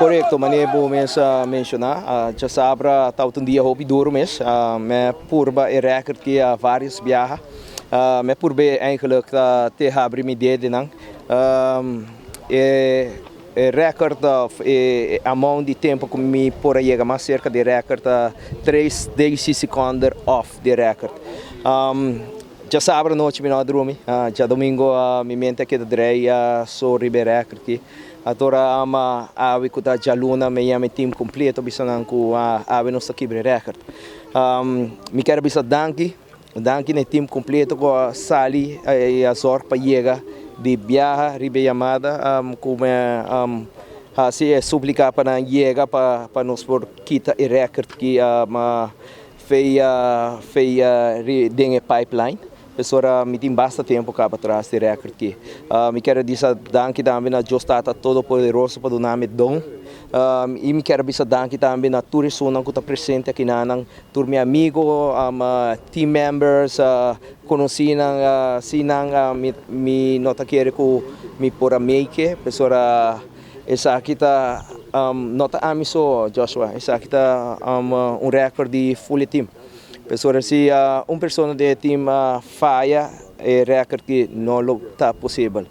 Correto, meneer Bomes mencionar. Já sabe, está um dia hobby duro mês. Me purba e record que vários viaja. Me purba eigenlijk te abrir me dedo não. Record of amount de tempo que me por aí chega mais cerca de record 3 segundos off de record. Já sabe noite me não dormi. Já domingo me mente que drei sou record aqui. Agora a vikuta jaluna me chama time completo bisanan ku ave nos aqui record. Me quero bisa danki no time completo com a sali e a sorte para chegar de viaja ribe chamada como assim é suplicar para chegar para nos por kita e record que feia dengue pipeline. Pessoa me tem bastante tempo cá para trás de record aqui. Me quero dizer danke também na Jostata todo poderoso para donar me dom. E me quero dizer danke também na turismo que está presente aqui na tur meu amigo, team members, conheci na sinang me nota querer que me por make pessoa essa aqui tá nota amiso Joshua essa aqui tá record de full team. Pessoa se pessoa de time falha e record que não está possível.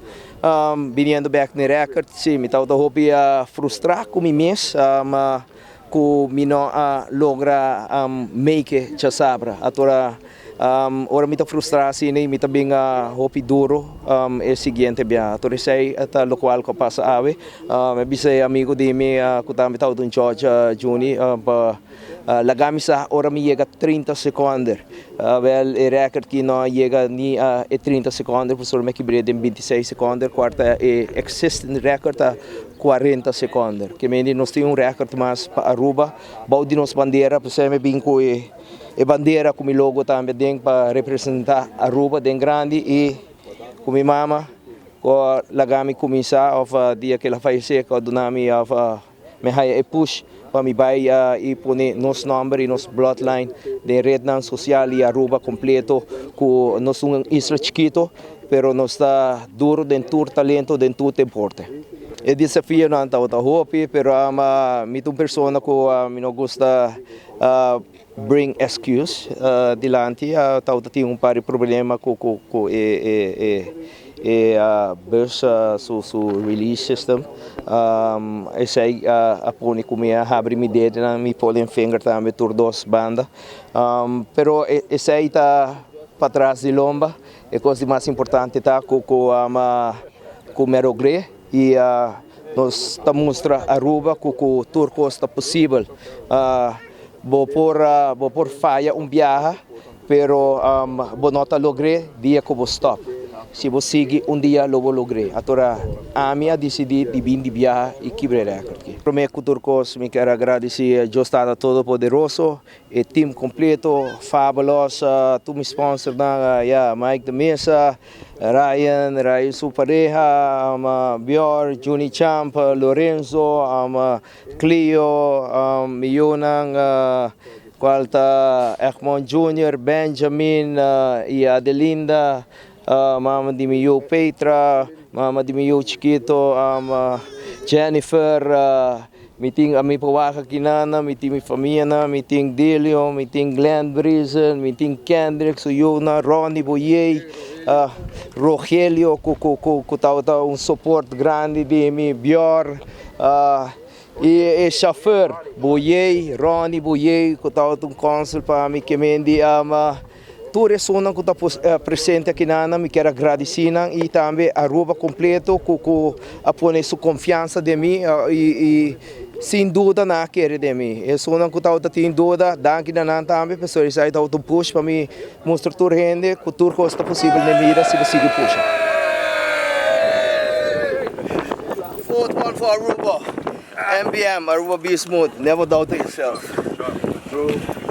Vindo back no record, sim, me está frustrar com mim mesmo, que me não logra make já sabe. Agora, ora me está frustrado assim, me está bem hopi duro é seguinte bem. Agora sei até local que passa ave, me bise amigo de mim que está me está do George Juni lagami sa ora mi chega 30 secondi. Well, il record che non chega ni a 30 secondi, professor me che brede in 26 secondi, quarta e existing record a 40 secondi. Che quindi non stiamo un record mas pa Aruba, bau di nos bandiera, per me binco e bandiera come logo também den para representar Aruba den grande e come mama ko lagami começar of dia que ela faz seca do nome of me haya e push para me vai e pôr nos número e nos bloodline de rede social e Aruba completo com nós isla chiquito, pero nós está duro dentro talento dentro deporte. E desafio não está outra hope, pero me uma pessoa que me não gosta bring excuse dilante, tá tem par de problema com bursa su release system sei apone come abre mi dedo na mi pollen finger também tur dos banda pero sei tá para trás de lomba e coisa mais importante tá com merogre e nós tá mostra Aruba com turco está possível vou por falha viaje pero vou nota logre dia que vou stop. Se você seguir dia, eu vou lograr. Agora, a minha decidi de vir de viajar e quebrar aqui. Para mim, Turcos, me quero agradecer a Jostata todo poderoso, o time completo, fabuloso, tu me sponsor Mike de Mesa, Ryan sua pareja, Björn, Juni Champ, Lorenzo, Clio, Miyunang, Qualta, Egmont Jr., Benjamin e Adelinda. Mama di mio Petra, mama di mio chiquito, Jennifer, meeting ami pawaka kinana, meeting mi família, meeting Delio, meeting Glenn Brizen, meeting Kendrick, Suyuna, Ronnie Boyei, Rogelio, que tava suporte grande de mim, Bjorn, e chauffeur Boyei, Ronnie Boyei, que tava consul para mim que me tu resona que está presente aqui na me quero agradecer e também a Aruba completo que apone sua confiança de mim e sem dúvida não quer de mim. Eu sou não que está tem dúvida, danke na também pessoas aí tá o push para me mostrar tudo rende que tudo costa possível na mira se você puxa. Fourth one for Aruba, MBM, Aruba Be Smooth, never doubt yourself. True.